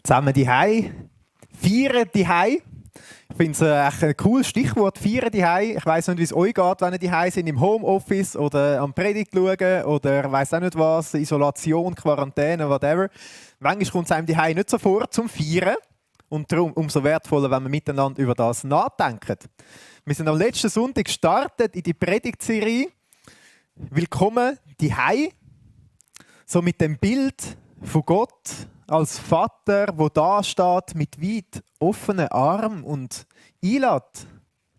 Zusammen daheim, feiern daheim. Ich finde es ein cooles Stichwort, feiern daheim. Ich weiss nicht, wie es euch geht, wenn ihr daheim seid, im Homeoffice oder am Predigt schauen oder weiss auch nicht was, Isolation, Quarantäne, whatever. Manchmal kommt es einem daheim nicht so vor zum Feiern. Und darum umso wertvoller, wenn wir miteinander über das nachdenken. Wir sind am letzten Sonntag gestartet in die Predigtserie «Willkommen daheim». So mit dem Bild von Gott als Vater, der da steht mit weit offenen Armen und einlädt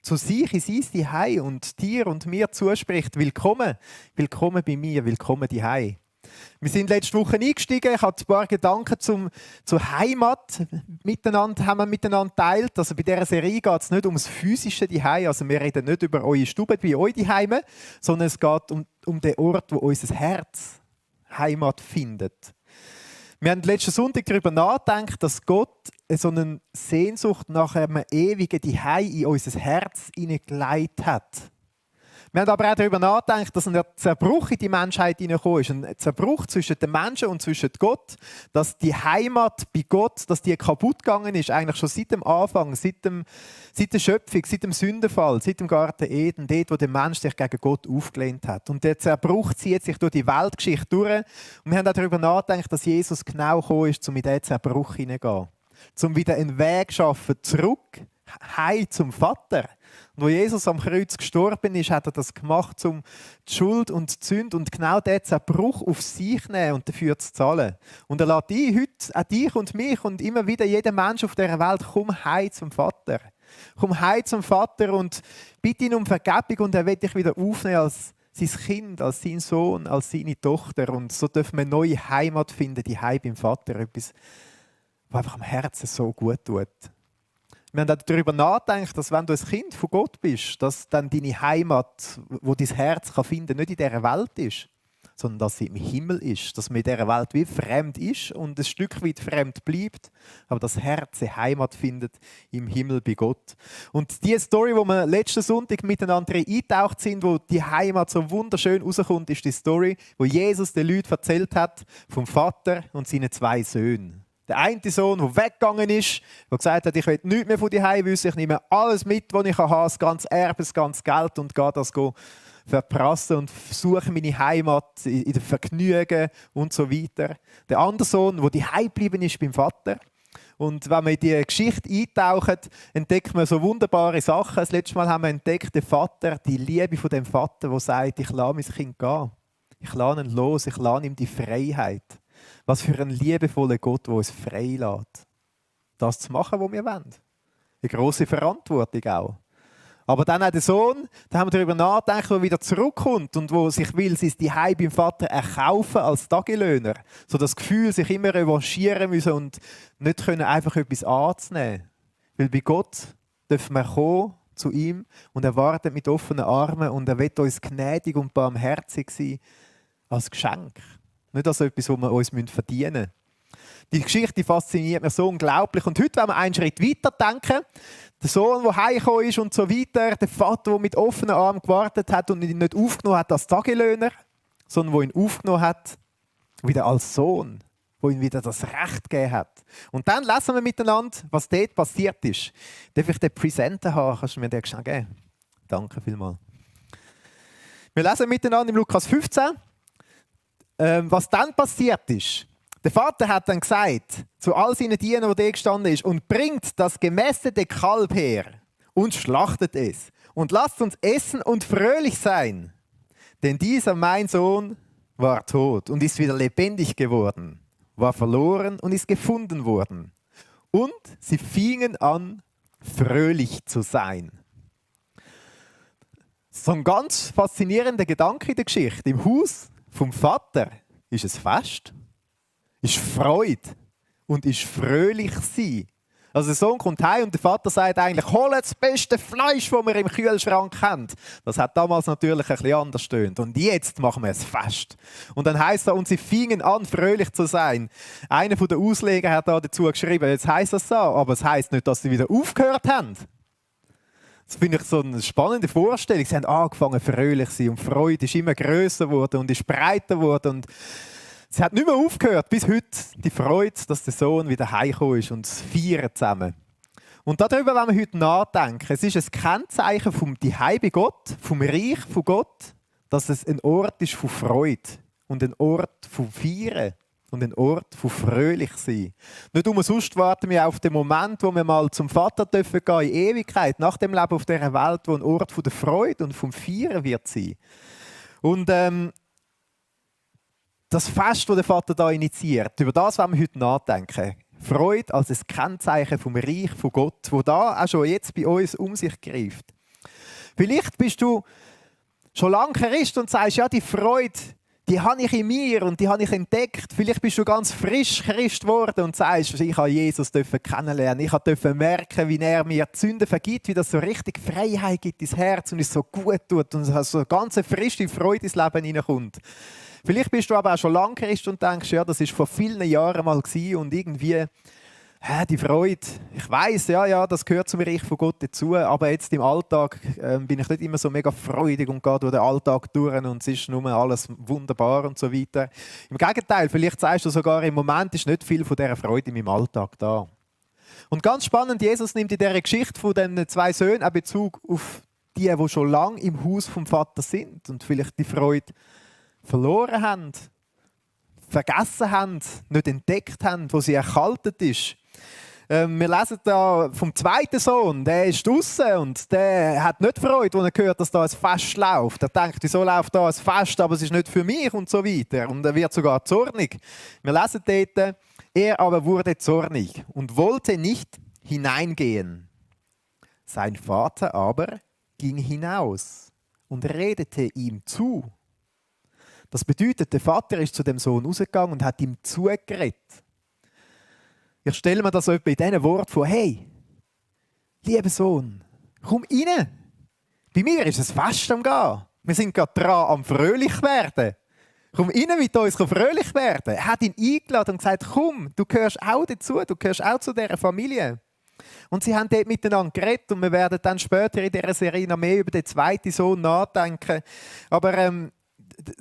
zu sich in sein Zuhause und dir und mir zuspricht: Willkommen, willkommen bei mir, willkommen daheim. Wir sind letzte Woche eingestiegen. Ich habe ein paar Gedanken zur Heimat haben wir miteinander geteilt. Also bei dieser Serie geht es nicht ums physische Zuhause. Also wir reden nicht über eure Stube bei euch daheim, sondern es geht um den Ort, wo unser Herz Heimat findet. Wir haben letzten Sonntag darüber nachgedacht, dass Gott so eine Sehnsucht nach einem ewigen Zuhause in unser Herz hineingelegt hat. Wir haben aber auch darüber nachgedacht, dass ein Zerbruch in die Menschheit hineingekommen ist. Ein Zerbruch zwischen den Menschen und zwischen Gott. Dass die Heimat bei Gott, dass die kaputt gegangen ist, eigentlich schon seit dem Anfang, seit der Schöpfung, seit dem Sündenfall, seit dem Garten Eden, dort, wo der Mensch sich gegen Gott aufgelehnt hat. Und der Zerbruch zieht sich durch die Weltgeschichte durch. Und wir haben auch darüber nachgedacht, dass Jesus genau gekommen ist, um in diesen Zerbruch hineinzugehen. Um wieder einen Weg zu schaffen, zurück, heim zum Vater. Und wo Jesus am Kreuz gestorben ist, hat er das gemacht, um die Schuld und die Sünde und genau diesen Zerbruch auf sich zu nehmen und dafür zu zahlen. Und er lädt ein, heute auch dich und mich und immer wieder jeden Mensch auf dieser Welt: komm heim zum Vater. Komm heim zum Vater und bitte ihn um Vergebung und er wird dich wieder aufnehmen als sein Kind, als sein Sohn, als seine Tochter. Und so dürfen wir eine neue Heimat finden, die Heim beim Vater. Etwas, was einfach am Herzen so gut tut. Wir haben auch darüber nachgedacht, dass wenn du ein Kind von Gott bist, dass dann deine Heimat, wo dein Herz finden kann, nicht in dieser Welt ist, sondern dass sie im Himmel ist. Dass man in dieser Welt wie fremd ist und ein Stück weit fremd bleibt, aber das Herz eine Heimat findet im Himmel bei Gott. Und die Story, wo wir letzten Sonntag miteinander eingetaucht sind, wo die Heimat so wunderschön rauskommt, ist die Story, wo Jesus den Leuten erzählt hat vom Vater und seinen zwei Söhnen. Der eine Sohn, der weggegangen ist, der gesagt hat: Ich will nichts mehr von dir heim wissen, ich nehme alles mit, was ich habe, das ganze Erbe, das ganze Geld, und gehe das verprassen und suche meine Heimat in den Vergnügen und so weiter. Der andere Sohn, der daheim geblieben ist beim Vater. Und wenn man in diese Geschichte eintaucht, entdeckt man so wunderbare Sachen. Das letzte Mal haben wir entdeckt, den Vater, die Liebe von dem Vater, der sagt: Ich lasse mein Kind gehen. Ich lasse ihn los, ich lasse ihm die Freiheit. Was für ein liebevoller Gott, der uns frei lässt, das zu machen, was wir wollen. Eine grosse Verantwortung auch. Aber dann auch der Sohn, da haben wir darüber nachgedacht, der wieder zurückkommt und wo sich will, sein Zuhause beim Vater erkaufen als Tagelöhner. So das Gefühl, sich immer revanchieren müssen und nicht können, einfach etwas anzunehmen. Weil bei Gott dürfen wir kommen zu ihm und er wartet mit offenen Armen und er will uns gnädig und barmherzig sein als Geschenk. Nicht als etwas, das wir uns verdienen müssen. Die Geschichte fasziniert mich so unglaublich. Und heute wollen wir einen Schritt weiter denken. Der Sohn, der heimgekommen ist und so weiter. Der Vater, der mit offenen Armen gewartet hat und ihn nicht aufgenommen hat als Tagelöhner, sondern der ihn aufgenommen hat, wieder als Sohn, der ihm wieder das Recht gegeben hat. Und dann lesen wir miteinander, was dort passiert ist. Darf ich den Presenter haben? Kannst du mir den schnell geben? Danke vielmals. Wir lesen miteinander im Lukas 15. Was dann passiert ist. Der Vater hat dann gesagt zu all seinen Dienern, die gestanden ist: Und bringt das gemästete Kalb her und schlachtet es und lasst uns essen und fröhlich sein. Denn dieser mein Sohn war tot und ist wieder lebendig geworden, war verloren und ist gefunden worden. Und sie fingen an, fröhlich zu sein. So ein ganz faszinierender Gedanke in der Geschichte. Im Haus vom Vater ist es Fest, ist Freude und ist fröhlich sein. Also der Sohn kommt heim und der Vater sagt eigentlich: Hol das beste Fleisch, das wir im Kühlschrank haben. Das hat damals natürlich ein bisschen anders gestöhnt. Und jetzt machen wir es Fest. Und dann heisst es: Und sie fingen an, fröhlich zu sein. Einer der Ausleger hat da dazu geschrieben, jetzt heisst das so, aber es heisst nicht, dass sie wieder aufgehört haben. Das finde ich so eine spannende Vorstellung. Sie haben angefangen fröhlich zu sein und die Freude ist immer grösser geworden und ist breiter geworden. Und Es hat nicht mehr aufgehört, bis heute, die Freude, dass der Sohn wieder heimgekommen ist und feiern zusammen. Und darüber wollen wir heute nachdenken. Es ist ein Kennzeichen vom Zuhause bei Gott, vom Reich von Gott, dass es ein Ort ist von Freude und ein Ort von Feiern und ein Ort von fröhlich sein. Nicht umsonst warten wir auf den Moment, wo wir mal zum Vater dürfen gehen in Ewigkeit, nach dem Leben auf dieser Welt, wo ein Ort von der Freude und vom Feiern wird sein. Und das Fest, das der Vater da initiiert, über das wollen wir heute nachdenken. Freude als ein Kennzeichen vom Reich von Gott, wo da auch schon jetzt bei uns um sich greift. Vielleicht bist du schon lange Christ und sagst, ja, die Freude, die habe ich in mir und die habe ich entdeckt. Vielleicht bist du ganz frisch Christ geworden und sagst, ich habe Jesus kennenlernen. Ich durfte merken, wie er mir die Sünden vergibt, wie das so richtig Freiheit gibt ins Herz und es so gut tut und so eine ganz frische Freude ins Leben hineinkommt. Vielleicht bist du aber auch schon lange Christ und denkst, ja, das war vor vielen Jahren mal und irgendwie die Freude, ich weiss, ja, das gehört zum Reich von Gott dazu, aber jetzt im Alltag bin ich nicht immer so mega freudig und gehe durch den Alltag durch und es ist nur alles wunderbar und so weiter. Im Gegenteil, vielleicht sagst du sogar, im Moment ist nicht viel von dieser Freude in meinem Alltag da. Und ganz spannend, Jesus nimmt in dieser Geschichte von den 2 Söhnen auch Bezug auf die schon lange im Haus vom Vater sind und vielleicht die Freude verloren haben, vergessen haben, nicht entdeckt haben, wo sie erkaltet ist. Wir lesen da vom 2. Sohn, der ist draussen und der hat nicht Freude, als er hört, dass da ein Fest läuft. Er denkt, wieso läuft da ein Fest, aber es ist nicht für mich und so weiter. Und er wird sogar zornig. Wir lesen dort, er aber wurde zornig und wollte nicht hineingehen. Sein Vater aber ging hinaus und redete ihm zu. Das bedeutet, der Vater ist zu dem Sohn rausgegangen und hat ihm zugeredet. Ich stelle mir das etwa in diesen Worten vor, hey, lieber Sohn, komm rein. Bei mir ist es Fest am Gehen. Wir sind gerade dran am fröhlich werden. Komm rein mit uns, fröhlich werden. Er hat ihn eingeladen und gesagt, komm, du gehörst auch dazu, du gehörst auch zu dieser Familie. Und sie haben dort miteinander geredet und wir werden dann später in dieser Serie noch mehr über den 2. Sohn nachdenken. Aber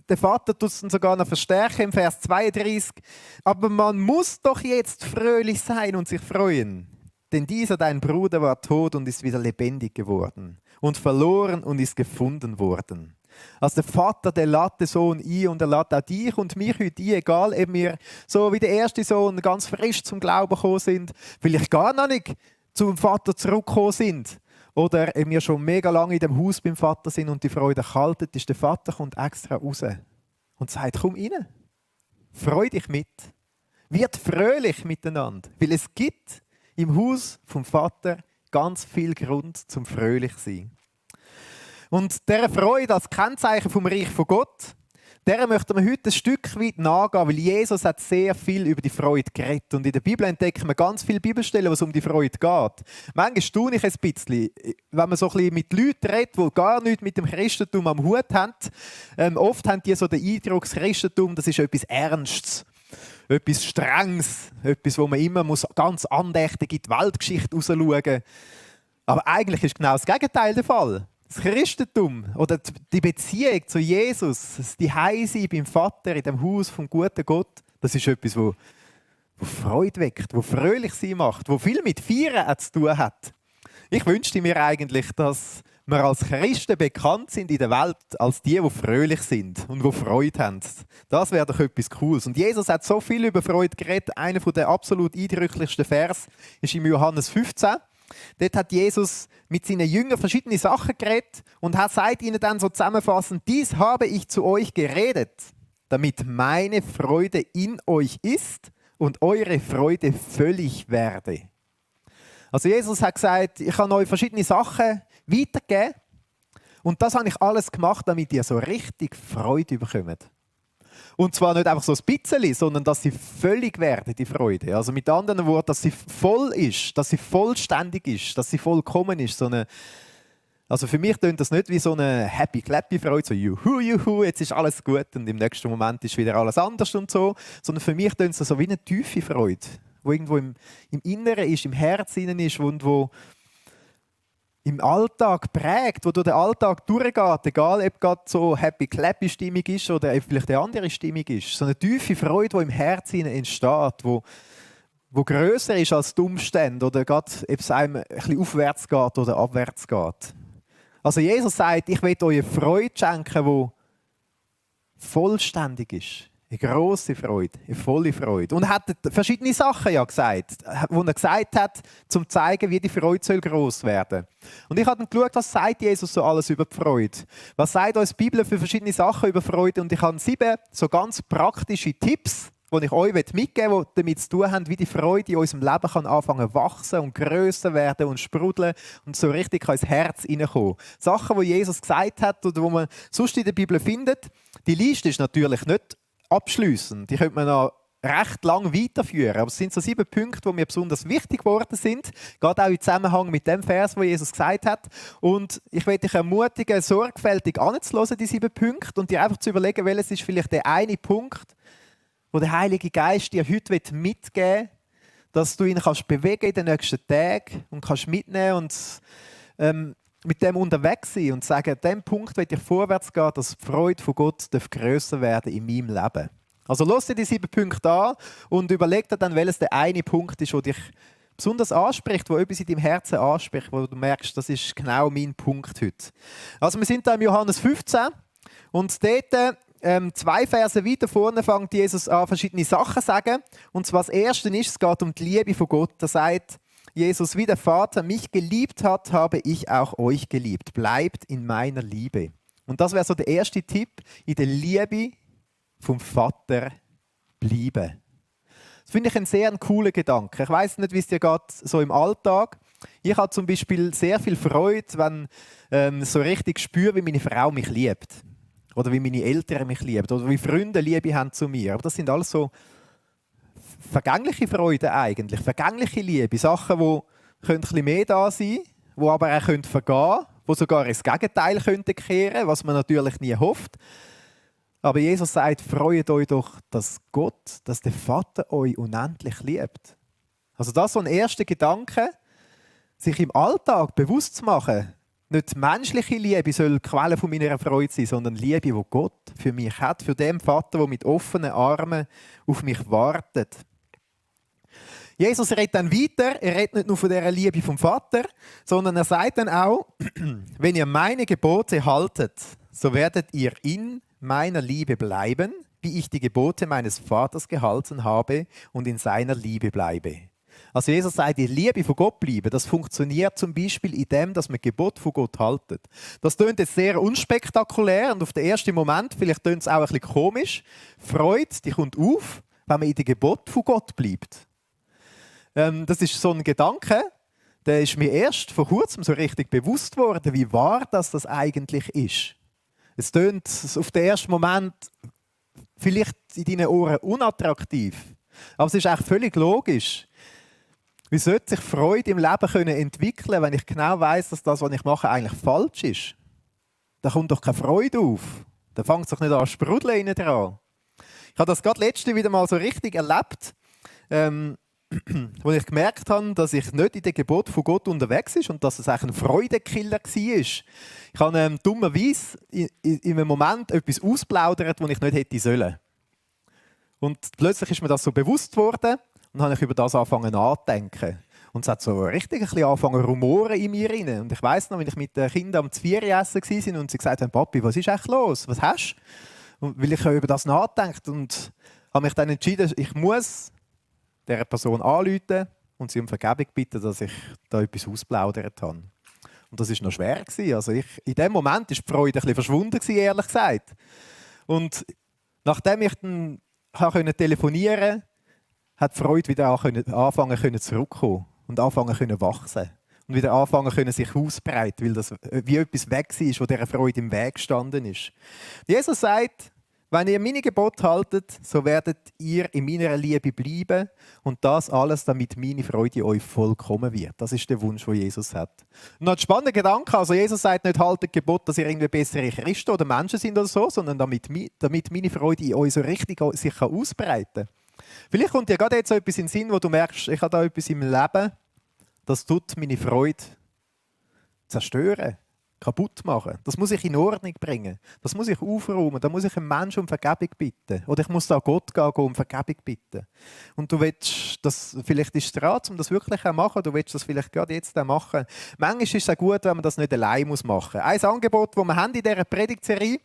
der Vater tut es sogar noch verstärken im Vers 32. Aber man muss doch jetzt fröhlich sein und sich freuen. Denn dieser, dein Bruder, war tot und ist wieder lebendig geworden. Und verloren und ist gefunden worden. Also der Vater, der lädt den Sohn ein und er lädt auch dich und mich heute ein, egal ob wir so wie der erste Sohn ganz frisch zum Glauben gekommen sind, vielleicht gar noch nicht zum Vater zurückgekommen sind. Oder wir schon mega lange in dem Haus beim Vater sind und die Freude erkaltet ist, der Vater kommt extra raus und sagt, komm rein, freu dich mit, wird fröhlich miteinander, weil es gibt im Haus vom Vater ganz viel Grund zum fröhlich sein. Und dieser Freude als Kennzeichen vom Reich von Gott, der möchten wir heute ein Stück weit nachgehen, weil Jesus hat sehr viel über die Freude geredet. Und in der Bibel entdecken wir ganz viele Bibelstellen, wo es um die Freude geht. Manchmal staune ich ein bisschen, wenn man so ein bisschen mit Leuten redet, die gar nichts mit dem Christentum am Hut haben. Oft haben die so den Eindruck, das Christentum, das ist etwas Ernstes, etwas Strenges, etwas, wo man immer ganz andächtig in die Weltgeschichte rausschauen muss. Aber eigentlich ist genau das Gegenteil der Fall. Das Christentum oder die Beziehung zu Jesus, das Zuhause beim Vater in dem Haus vom guten Gott, das ist etwas, wo Freude weckt, wo fröhlich sein macht, wo viel mit Feiern zu tun hat. Ich wünschte mir eigentlich, dass wir als Christen bekannt sind in der Welt als die fröhlich sind und die Freude haben. Das wäre doch etwas Cooles. Und Jesus hat so viel über Freude geredet. Einer der absolut eindrücklichsten Vers ist im Johannes 15. Dort hat Jesus mit seinen Jüngern verschiedene Sachen geredet und sagt ihnen dann so zusammenfassend, dies habe ich zu euch geredet, damit meine Freude in euch ist und eure Freude völlig werde. Also Jesus hat gesagt, ich habe euch verschiedene Sachen weitergegeben und das habe ich alles gemacht, damit ihr so richtig Freude bekommt. Und zwar nicht einfach so ein bisschen, sondern dass sie völlig werden, die Freude. Also mit anderen Worten, dass sie voll ist, dass sie vollständig ist, dass sie vollkommen ist. Also für mich klingt das nicht wie so eine happy-clappy-Freude, so juhu, juhu, jetzt ist alles gut und im nächsten Moment ist wieder alles anders und so. Sondern für mich klingt es so wie eine tiefe Freude, die irgendwo im Inneren ist, im Herzen ist und wo im Alltag prägt, wo durch den Alltag durchgeht, egal ob gerade so happy-clappy-Stimmung ist oder ob vielleicht eine andere Stimmung ist. So eine tiefe Freude, die im Herzen entsteht, wo grösser ist als die Umstände oder gerade, ob es einem ein bisschen aufwärts geht oder abwärts geht. Also Jesus sagt, ich will euch eine Freude schenken, die vollständig ist. Eine grosse Freude, eine volle Freude. Und er hat verschiedene Sachen ja gesagt, wo er gesagt hat, um zu zeigen, wie die Freude soll gross werden. Und ich habe dann geschaut, was sagt Jesus so alles über die Freude? Was sagt uns die Bibel für verschiedene Sachen über Freude? Und ich habe 7 so ganz praktische Tipps, die ich euch mitgeben will, die damit zu tun haben, wie die Freude in unserem Leben kann anfangen zu wachsen und grösser werden und sprudeln und so richtig ins Herz hineinkommen. Sachen, die Jesus gesagt hat oder die man sonst in der Bibel findet. Die Liste ist natürlich nicht abschliessend. Die könnte man noch recht lang weiterführen. Aber es sind so 7 Punkte, die mir besonders wichtig geworden sind. Gerade auch im Zusammenhang mit dem Vers, den Jesus gesagt hat. Und ich möchte dich ermutigen, sorgfältig anzuhören, die 7 Punkte, und dir einfach zu überlegen, welches ist vielleicht der eine Punkt, wo der Heilige Geist dir heute mitgeben will, dass du ihn kannst bewegen in den nächsten Tagen und kannst mitnehmen und mit dem unterwegs sein und sagen, an diesem Punkt will ich vorwärts gehen, dass die Freude von Gott grösser werden in meinem Leben. Also lass dir die 7 Punkte an und überleg dir dann, welches der eine Punkt ist, der dich besonders anspricht, wo etwas in deinem Herzen anspricht, wo du merkst, das ist genau mein Punkt heute. Also wir sind da im Johannes 15 und dort 2 Verse weiter vorne fängt Jesus an, verschiedene Sachen zu sagen. Und zwar das Erste ist, es geht um die Liebe von Gott. Da sagt Jesus, wie der Vater mich geliebt hat, habe ich auch euch geliebt. Bleibt in meiner Liebe. Und das wäre so der erste Tipp, in der Liebe vom Vater bleiben. Das finde ich einen sehr coolen Gedanken. Ich weiss nicht, wie es dir geht so im Alltag. Ich habe zum Beispiel sehr viel Freude, wenn ich so richtig spüre, wie meine Frau mich liebt. Oder wie meine Eltern mich lieben. Oder wie Freunde Liebe haben zu mir. Aber das sind alles so vergängliche Freuden eigentlich. Vergängliche Liebe. Sachen, die ein bisschen mehr da sein können, die aber auch vergehen können, die sogar ins Gegenteil kehren könnten, was man natürlich nie hofft. Aber Jesus sagt, freut euch doch, dass Gott, dass der Vater euch unendlich liebt. Also das ist so ein erster Gedanke, sich im Alltag bewusst zu machen. Nicht menschliche Liebe soll die Quelle von meiner Freude sein, sondern Liebe, die Gott für mich hat, für den Vater, der mit offenen Armen auf mich wartet. Jesus redet dann weiter, er redet nicht nur von dieser Liebe vom Vater, sondern er sagt dann auch, wenn ihr meine Gebote haltet, so werdet ihr in meiner Liebe bleiben, wie ich die Gebote meines Vaters gehalten habe und in seiner Liebe bleibe. Also Jesus sagt, die Liebe von Gott bleiben, das funktioniert zum Beispiel in dem, dass man Gebot von Gott haltet. Das klingt jetzt sehr unspektakulär und auf den ersten Moment, vielleicht klingt es auch ein bisschen komisch. Freude, die kommt auf, wenn man in den Gebot von Gott bleibt. Das ist so ein Gedanke, der ist mir erst vor kurzem so richtig bewusst worden, wie wahr das eigentlich ist. Es klingt auf den ersten Moment vielleicht in deinen Ohren unattraktiv, aber es ist eigentlich völlig logisch. Wie sollte sich Freude im Leben entwickeln können, wenn ich genau weiss, dass das, was ich mache, eigentlich falsch ist? Da kommt doch keine Freude auf. Da fängt es doch nicht an zu sprudeln innen dran. Ich habe das gerade letzte wieder mal so richtig erlebt, wo ich gemerkt habe, dass ich nicht in dem Gebot von Gott unterwegs ist und dass es eigentlich ein Freudekiller war. Ich habe dummerweise in einem Moment etwas ausplaudert, das ich nicht hätte sollen. Und plötzlich ist mir das so bewusst geworden und habe ich über das angefangen nachzudenken. Und es hat so richtig ein bisschen angefangen zu rumoren in mir rein. Und ich weiss noch, wenn ich mit den Kindern am Zwierenessen war und sie gesagt haben, Papi, was ist eigentlich los? Was hast du? Und weil ich über das nachgedacht und habe mich dann entschieden, ich muss dieser Person anrufen und sie um Vergebung bitten, dass ich da etwas ausplaudert habe. Und das war noch schwer. Also in dem Moment war die Freude ein bisschen verschwunden, ehrlich gesagt. Und nachdem ich dann telefonieren konnte, hat die Freude wieder anfangen zurückkommen und anfangen wachsen. Und wieder anfangen sich ausbreiten, weil das wie etwas weg war, wo dieser Freude im Weg gestanden ist. Jesus sagt, wenn ihr meine Gebote haltet, so werdet ihr in meiner Liebe bleiben und das alles, damit meine Freude in euch vollkommen wird. Das ist der Wunsch, den Jesus hat. Und noch ein spannender Gedanke, also Jesus sagt nicht, haltet Gebot, dass ihr irgendwie bessere Christen oder Menschen sind oder so, sondern damit meine Freude in euch so richtig sich ausbreiten kann. Vielleicht kommt dir gerade jetzt so etwas in den Sinn, wo du merkst, ich habe da etwas im Leben, das tut meine Freude zerstören, kaputt machen. Das muss ich in Ordnung bringen. Das muss ich aufräumen. Da muss ich einen Menschen um Vergebung bitten. Oder ich muss da Gott gehen um Vergebung bitten. Und du willst das, vielleicht ist es dran, um das wirklich zu machen. Du willst das vielleicht gerade jetzt auch machen. Manchmal ist es auch gut, wenn man das nicht allein machen muss. Ein Angebot, das wir haben in dieser Predigtserie,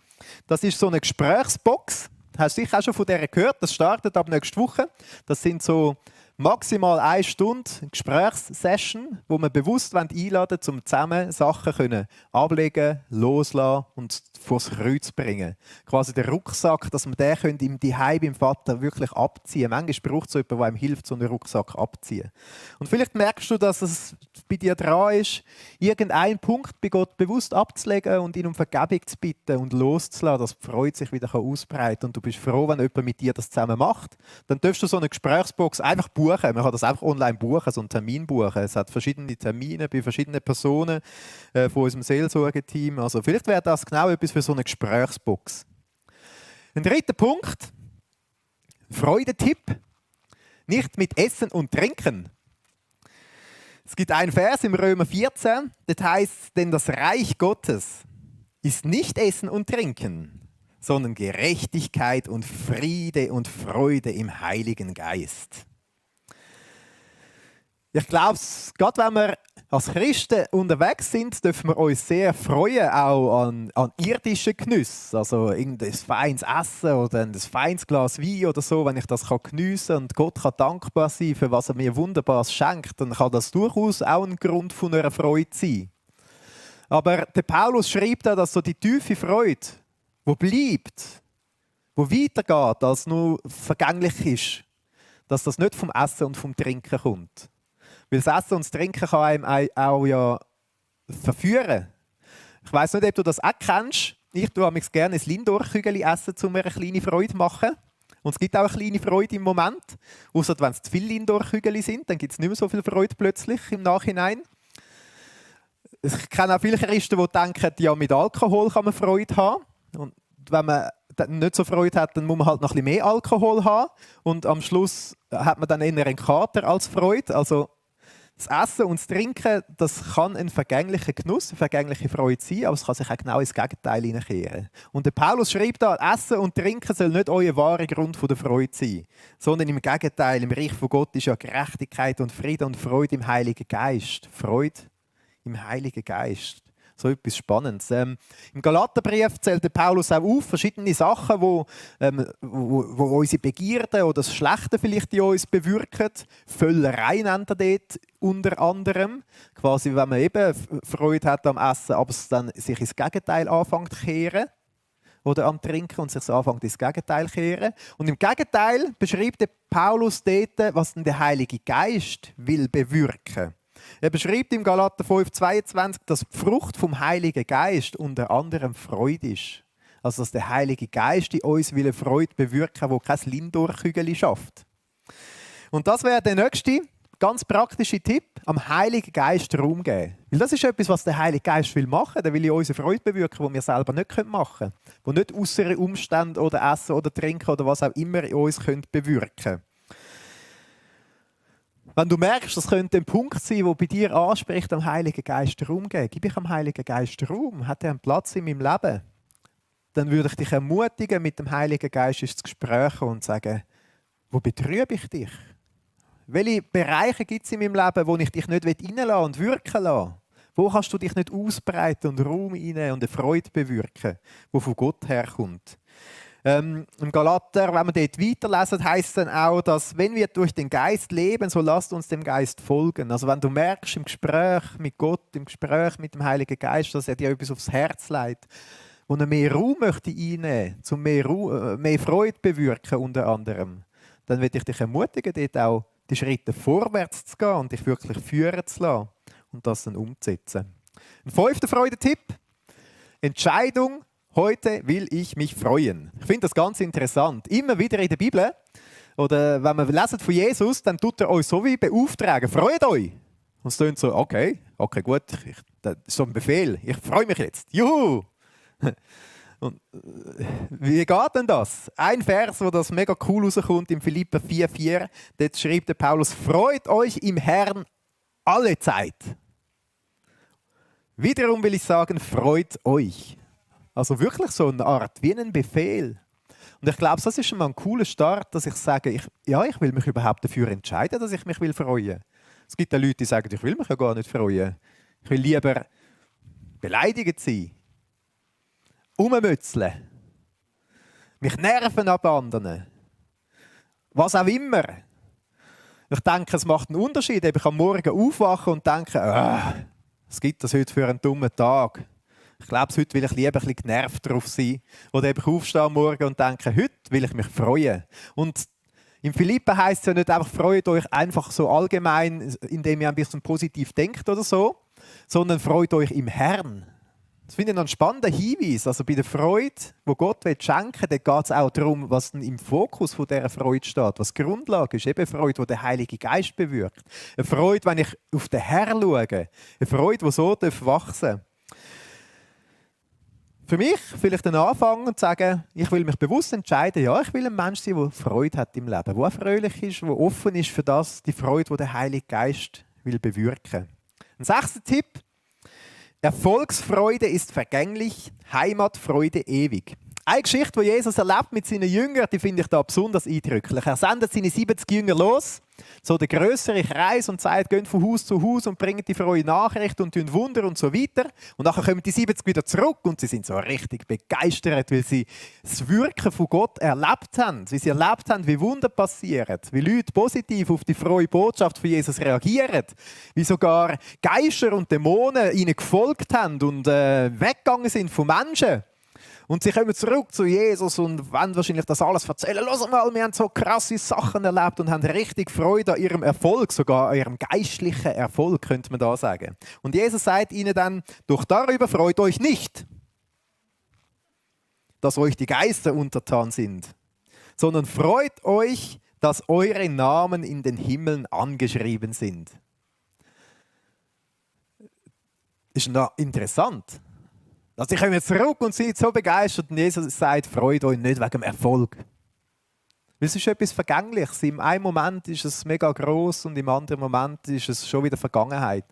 das ist so eine Gesprächsbox. Hast du sicher auch schon von der gehört? Das startet ab nächster Woche. Das sind so maximal 1 Stunde Gesprächssession, wo wir bewusst einladen wollen, um zusammen Sachen ablegen, loslassen und vors Kreuz bringen. Quasi der Rucksack, dass wir den im Zuhause beim Vater wirklich abziehen können. Manchmal braucht es jemanden, der einem hilft, so einen Rucksack abzuziehen. Und vielleicht merkst du, dass es bei dir dran ist, irgendeinen Punkt bei Gott bewusst abzulegen und ihn um Vergebung zu bitten und loszulassen, dass die Freude sich wieder ausbreiten kann. Und du bist froh, wenn jemand mit dir das zusammen macht. Dann darfst du so eine Gesprächsbox einfach buchen. Man kann das einfach online buchen, so einen Termin buchen. Es hat verschiedene Termine bei verschiedenen Personen von unserem Seelsorgeteam. Also vielleicht wäre das genau etwas für so eine Gesprächsbox. Ein dritter Punkt, Freudetipp, nicht mit Essen und Trinken. Es gibt einen Vers im Römer 14, das heißt, denn das Reich Gottes ist nicht Essen und Trinken, sondern Gerechtigkeit und Friede und Freude im Heiligen Geist. Ich glaube, gerade wenn wir als Christen unterwegs sind, dürfen wir uns sehr freuen, auch an irdischen Genüssen. Also irgendein feines Essen oder ein feines Glas Wein oder so, wenn ich das geniessen kann und Gott kann dankbar sein für was er mir Wunderbares schenkt, dann kann das durchaus auch ein Grund von einer Freude sein. Aber der Paulus schreibt da, dass so die tiefe Freude, die bleibt, die weitergeht, als nur vergänglich ist, dass das nicht vom Essen und vom Trinken kommt. Weil das Essen und das Trinken kann einem auch ja verführen. Ich weiss nicht, ob du das auch kennst. Ich tue gerne ein Lindor-Kügeli essen, um mir eine kleine Freude zu machen. Und es gibt auch eine kleine Freude im Moment. Ausser wenn es zu viele Lindor-Kügeli sind, dann gibt es nicht mehr so viel Freude plötzlich im Nachhinein. Ich kenne auch viele Christen, die denken, ja, mit Alkohol kann man Freude haben. Und wenn man nicht so Freude hat, dann muss man halt noch ein bisschen mehr Alkohol haben. Und am Schluss hat man dann eher einen Kater als Freude. Also das Essen und das Trinken, das kann ein vergänglicher Genuss, eine vergängliche Freude sein, aber es kann sich auch genau ins Gegenteil hineinkehren. Und der Paulus schreibt da, Essen und Trinken soll nicht euer wahrer Grund der Freude sein, sondern im Gegenteil, im Reich von Gott ist ja Gerechtigkeit und Friede und Freude im Heiligen Geist. Freude im Heiligen Geist. So etwas Spannendes. Im Galaterbrief zählt der Paulus auch auf verschiedene Sachen, wo unsere Begierden oder das Schlechte vielleicht in uns bewirken. Völlerei nennt er dort unter anderem. Quasi, wenn man eben Freude hat am Essen, aber es dann sich ins Gegenteil anfängt zu kehren. Oder am Trinken und sich so anfängt ins Gegenteil zu kehren. Und im Gegenteil beschreibt der Paulus dort, was denn der Heilige Geist will bewirken. Er beschreibt im Galater 5,22, dass die Frucht vom Heiligen Geist unter anderem Freude ist. Also dass der Heilige Geist in uns will eine Freude bewirken, die kein Lindor-Kügeli schafft. Und das wäre der nächste ganz praktische Tipp, am Heiligen Geist Raum geben. Weil das ist etwas, was der Heilige Geist will machen. Der will in uns eine Freude bewirken, die wir selber nicht machen können. Die nicht äußere Umstände oder Essen oder Trinken oder was auch immer in uns bewirken können. Wenn du merkst, das könnte ein Punkt sein, der bei dir anspricht, am Heiligen Geist Raum geben. Gib ich am Heiligen Geist Raum? Hat er einen Platz in meinem Leben? Dann würde ich dich ermutigen, mit dem Heiligen Geist ins Gespräch und sagen, wo betrübe ich dich? Welche Bereiche gibt es in meinem Leben, wo ich dich nicht reinlassen und wirken lassen? Wo kannst du dich nicht ausbreiten und Raum rein und eine Freude bewirken, die von Gott herkommt? Im Galater, wenn wir dort weiterlesen, heisst es dann auch, dass wenn wir durch den Geist leben, so lasst uns dem Geist folgen. Also wenn du merkst im Gespräch mit Gott, im Gespräch mit dem Heiligen Geist, dass er dir etwas aufs Herz legt, wo er mehr Raum möchte einnehmen, um mehr Freude bewirken unter anderem, dann würde ich dich ermutigen, dort auch die Schritte vorwärts zu gehen und dich wirklich führen zu lassen und das dann umzusetzen. Ein 5. Freudetipp: Entscheidung: Heute will ich mich freuen. Ich finde das ganz interessant. Immer wieder in der Bibel, oder wenn wir lesen von Jesus, dann tut er euch so wie beauftragen, freut euch. Und es klingt so, okay gut, das ist so ein Befehl, ich freue mich jetzt. Juhu! Und wie geht denn das? Ein Vers, wo das mega cool rauskommt, im Philipper 4,4, dort schreibt der Paulus, freut euch im Herrn alle Zeit. Wiederum will ich sagen, freut euch. Also wirklich so eine Art, wie ein Befehl. Und ich glaube, das ist schon mal ein cooler Start, dass ich sage, ich will mich überhaupt dafür entscheiden, dass ich mich freuen will. Es gibt ja Leute, die sagen, ich will mich ja gar nicht freuen. Ich will lieber beleidigt sein, rummützeln, mich nerven ab anderen, was auch immer. Ich denke, es macht einen Unterschied, ob ich am Morgen aufwache und denke, was gibt das heute für einen dummen Tag? Ich glaube, heute will ich lieber ein bisschen genervt drauf sein. Oder ob ich aufstehe am Morgen und denke, heute will ich mich freuen. Und in Philipper heisst es ja nicht einfach, freut euch einfach so allgemein, indem ihr ein bisschen positiv denkt oder so, sondern freut euch im Herrn. Das finde ich einen spannenden Hinweis. Also bei der Freude, die Gott schenken will, geht es auch darum, was im Fokus von dieser Freude steht. Was die Grundlage ist, eben Freude, die der Heilige Geist bewirkt. Eine Freude, wenn ich auf den Herrn schaue. Eine Freude, die so wachsen darf. Für mich vielleicht dann anfangen und sagen, ich will mich bewusst entscheiden, ja, ich will ein Mensch sein, der Freude hat im Leben, der fröhlich ist, der offen ist für das, die Freude, die der Heilige Geist will bewirken. Ein 6. Tipp: Erfolgsfreude ist vergänglich, Heimatfreude ewig. Eine Geschichte, die Jesus erlebt mit seinen Jüngern, die finde ich da besonders eindrücklich. Er sendet seine 70 Jünger los, so der grössere Kreis, und sagt, geht von Haus zu Haus und bringen die frohe Nachricht und tun Wunder und so weiter. Und nachher kommen die 70 wieder zurück und sie sind so richtig begeistert, weil sie das Wirken von Gott erlebt haben. Wie sie erlebt haben, wie Wunder passieren, wie Leute positiv auf die frohe Botschaft von Jesus reagieren, wie sogar Geister und Dämonen ihnen gefolgt haben und weggegangen sind von Menschen. Und sie kommen zurück zu Jesus und wollen wahrscheinlich das alles erzählen. Hört mal, wir haben so krasse Sachen erlebt und haben richtig Freude an ihrem Erfolg, sogar an ihrem geistlichen Erfolg, könnte man da sagen. Und Jesus sagt ihnen dann, doch darüber freut euch nicht, dass euch die Geister untertan sind, sondern freut euch, dass eure Namen in den Himmeln angeschrieben sind. Ist noch interessant. Also ich komme jetzt zurück und sind so begeistert und Jesus sagt, freut euch nicht wegen dem Erfolg. Weil es ist etwas Vergängliches. Im einen Moment ist es mega gross und im anderen Moment ist es schon wieder Vergangenheit.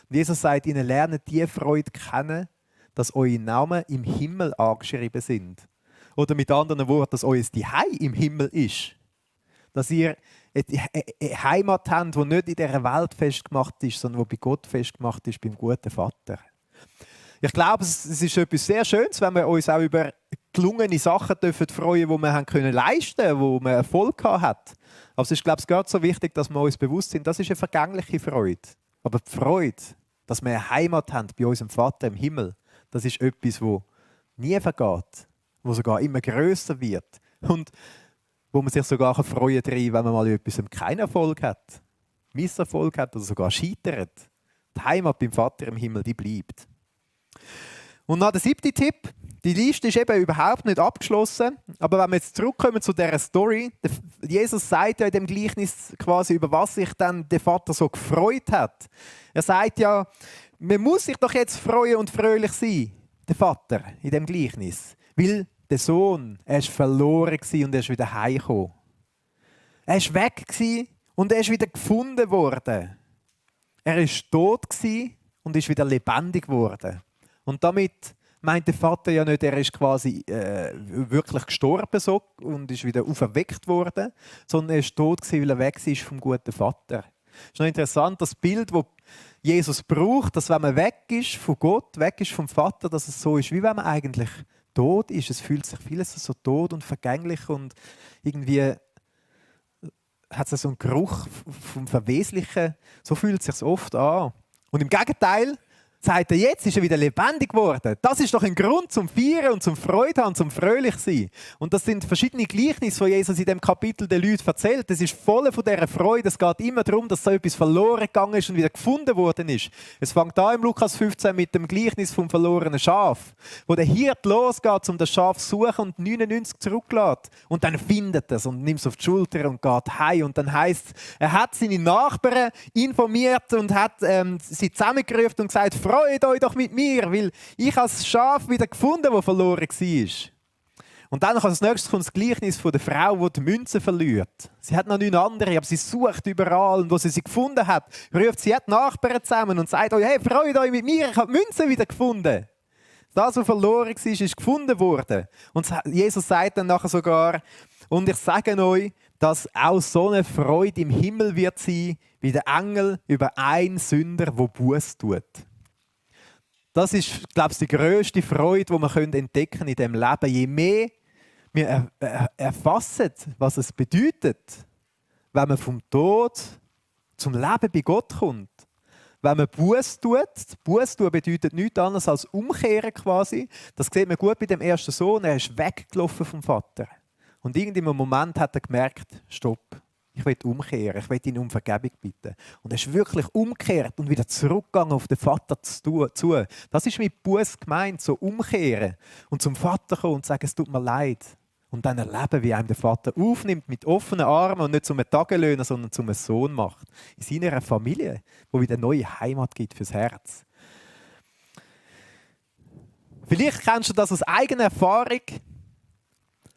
Und Jesus sagt ihnen, lernt die Freude kennen, dass eure Namen im Himmel angeschrieben sind. Oder mit anderen Worten, dass euer Zuhause im Himmel ist. Dass ihr eine Heimat habt, die nicht in dieser Welt festgemacht ist, sondern die bei Gott festgemacht ist, beim guten Vater. Ich glaube, es ist etwas sehr Schönes, wenn wir uns auch über gelungene Sachen freuen dürfen, die wir haben leisten können, wo wir Erfolg hat. Aber es ist, glaube ich, gerade so wichtig, dass wir uns bewusst sind, das ist eine vergängliche Freude. Aber die Freude, dass wir eine Heimat haben bei unserem Vater im Himmel, das ist etwas, das nie vergeht, das sogar immer grösser wird und wo man sich sogar freuen kann, wenn man mal etwas keinen Erfolg hat, Misserfolg hat oder sogar scheitert. Die Heimat beim Vater im Himmel, die bleibt. Und noch der 7. Tipp. Die Liste ist eben überhaupt nicht abgeschlossen. Aber wenn wir jetzt zurückkommen zu dieser Story, Jesus sagt ja in dem Gleichnis quasi, über was sich dann der Vater so gefreut hat. Er sagt ja, man muss sich doch jetzt freuen und fröhlich sein, der Vater in dem Gleichnis. Weil der Sohn, er war verloren und er ist wieder heimgekommen. Er war weg und er ist wieder gefunden worden. Er war tot und ist wieder lebendig geworden. Und damit meint der Vater ja nicht, er ist quasi wirklich gestorben so und ist wieder auferweckt worden, sondern er ist tot gewesen, weil er weg ist vom guten Vater. Es ist noch interessant, das Bild, das Jesus braucht, dass wenn man weg ist von Gott, weg ist vom Vater, dass es so ist, wie wenn man eigentlich tot ist. Es fühlt sich vieles so tot und vergänglich und irgendwie hat es so einen Geruch vom Verweslichen. So fühlt es sich oft an. Und im Gegenteil sagt er, jetzt ist er wieder lebendig geworden. Das ist doch ein Grund zum Feiern und zum Freude haben, zum fröhlich sein. Und das sind verschiedene Gleichnisse, die Jesus in dem Kapitel den Leuten erzählt. Es ist voll von dieser Freude. Es geht immer darum, dass so etwas verloren gegangen ist und wieder gefunden worden ist. Es fängt an im Lukas 15 mit dem Gleichnis vom verlorenen Schaf, wo der Hirt losgeht, um das Schaf zu suchen und 99 zurücklässt. Und dann findet er es und nimmt es auf die Schulter und geht heim. Und dann heisst es, er hat seine Nachbarn informiert und hat sie zusammengerufen und gesagt, freut euch doch mit mir, weil ich als Schaf wieder gefunden, das verloren war. Und dann als nächstes kommt das Gleichnis von der Frau, die die Münze verliert. Sie hat noch 9 andere, aber sie sucht überall. Und wo sie gefunden hat, ruft sie die Nachbarn zusammen und sagt euch, hey, freut euch mit mir, ich habe die Münze wieder gefunden. Das, was verloren war, ist gefunden worden. Und Jesus sagt dann nachher sogar, und ich sage euch, dass auch so eine Freude im Himmel wird sein, wie der Engel über einen Sünder, der Buße tut. Das ist, glaube ich, die grösste Freude, die wir entdecken in diesem Leben. Je mehr wir erfassen, was es bedeutet, wenn man vom Tod zum Leben bei Gott kommt. Wenn man Buße tut, Buße tun bedeutet nichts anderes als umkehren quasi. Das sieht man gut bei dem ersten Sohn, er ist weggelaufen vom Vater. Und in einem Moment hat er gemerkt, stopp, ich will umkehren, ich will ihn um Vergebung bitten. Und er ist wirklich umgekehrt und wieder zurückgegangen auf den Vater zu. Das ist mit Buße gemeint, so umkehren und zum Vater kommen und sagen, es tut mir leid. Und dann erleben, wie einem der Vater aufnimmt mit offenen Armen und nicht zum Tagelöhner, sondern zum Sohn macht. In seiner Familie, wo wieder eine neue Heimat gibt fürs Herz. Vielleicht kennst du das aus eigener Erfahrung.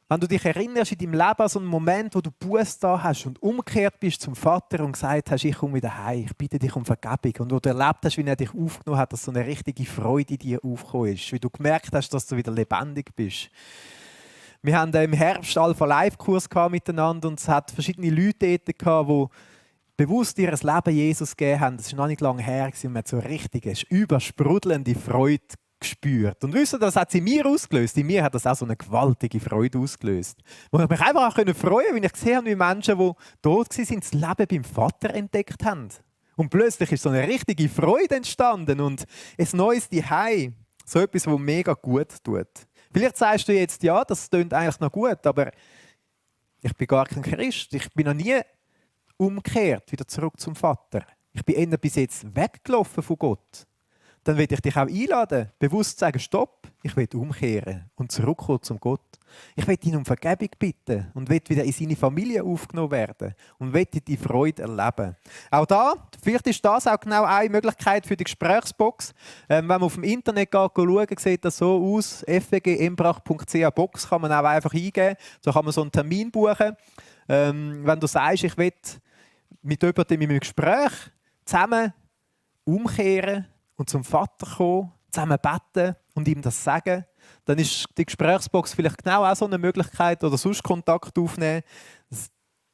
Wenn du dich erinnerst in deinem Leben an so einen Moment, wo du Buße da hast und umgekehrt bist zum Vater und gesagt hast, ich komme wieder heim, ich bitte dich um Vergebung. Und wo du erlebt hast, wie er dich aufgenommen hat, dass so eine richtige Freude in dir aufgekommen ist. Wie du gemerkt hast, dass du wieder lebendig bist. Wir hatten im Herbst Alpha-Live-Kurs miteinander und es hat verschiedene Leute dort, die bewusst ihr Leben Jesus gegeben haben. Das war noch nicht lange her und man hat so eine richtige, übersprudelnde Freude gespürt. Und wisst ihr, das hat sie in mir ausgelöst. In mir hat das auch so eine gewaltige Freude ausgelöst. Wo ich mich einfach auch freuen konnte, weil ich gesehen habe, wie Menschen, die tot waren, das Leben beim Vater entdeckt haben. Und plötzlich ist so eine richtige Freude entstanden und ein neues Zuhause. So etwas, das mega gut tut. Vielleicht sagst du jetzt, ja, das klingt eigentlich noch gut, aber ich bin gar kein Christ. Ich bin noch nie umgekehrt, wieder zurück zum Vater. Ich bin eher bis jetzt weggelaufen von Gott. Dann will ich dich auch einladen, bewusst zu sagen, stopp, ich will umkehren und zurückkommen zum Gott. Ich will ihn um Vergebung bitten und will wieder in seine Familie aufgenommen werden und will die Freude erleben. Auch da, vielleicht ist das auch genau eine Möglichkeit für die Gesprächsbox. Wenn man auf dem Internet geht, schauen, sieht das so aus, fwgembrach.ch Box kann man auch einfach eingeben, so kann man so einen Termin buchen. Wenn du sagst, ich will mit jemandem in einem Gespräch zusammen umkehren, und zum Vater kommen, zusammen beten und ihm das sagen, dann ist die Gesprächsbox vielleicht genau auch so eine Möglichkeit oder sonst Kontakt aufnehmen.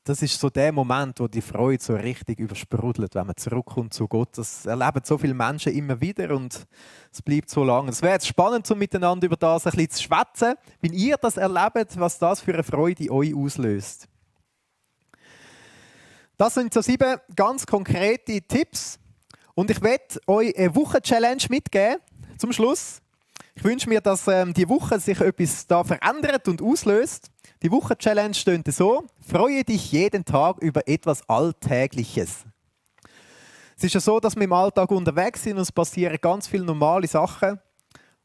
Das ist so der Moment, wo die Freude so richtig übersprudelt, wenn man zurückkommt zu Gott. Das erleben so viele Menschen immer wieder und es bleibt so lange. Es wäre jetzt spannend, so miteinander über das ein bisschen zu schwätzen, wenn ihr das erlebt, was das für eine Freude in euch auslöst. Das sind so 7 ganz konkrete Tipps. Und ich werde euch eine Wochen-Challenge mitgeben zum Schluss. Ich wünsche mir, dass die Woche sich etwas da verändert und auslöst. Die Wochen-Challenge steht so: Freue dich jeden Tag über etwas Alltägliches. Es ist ja so, dass wir im Alltag unterwegs sind und es passieren ganz viele normale Sachen.